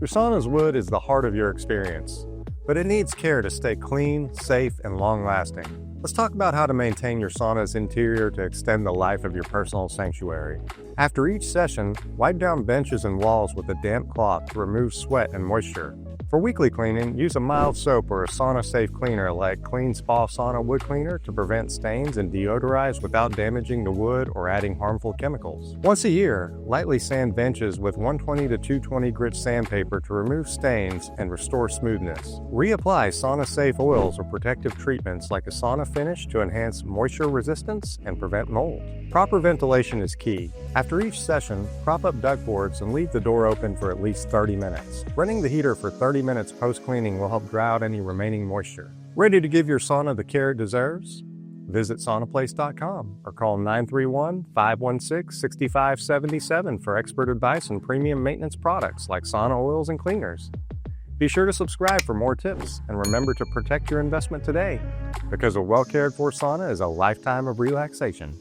Your sauna's wood is the heart of your experience, but it needs care to stay clean, safe, and long-lasting. Let's talk about how to maintain your sauna's interior to extend the life of your personal sanctuary. After each session, wipe down benches and walls with a damp cloth to remove sweat and moisture. For weekly cleaning, use a mild soap or a sauna-safe cleaner like Clean Spa Sauna Wood Cleaner to prevent stains and deodorize without damaging the wood or adding harmful chemicals. Once a year, lightly sand benches with 120 to 220 grit sandpaper to remove stains and restore smoothness. Reapply sauna-safe oils or protective treatments like a sauna finish to enhance moisture resistance and prevent mold. Proper ventilation is key. After each session, prop up ductboards and leave the door open for at least 30 minutes. Running the heater for 30 minutes post-cleaning will help dry out any remaining moisture. Ready to give your sauna the care it deserves? Visit saunaplace.com or call 931-516-6577 for expert advice and premium maintenance products like sauna oils and cleaners. Be sure to subscribe for more tips and remember to protect your investment today, because a well-cared-for sauna is a lifetime of relaxation.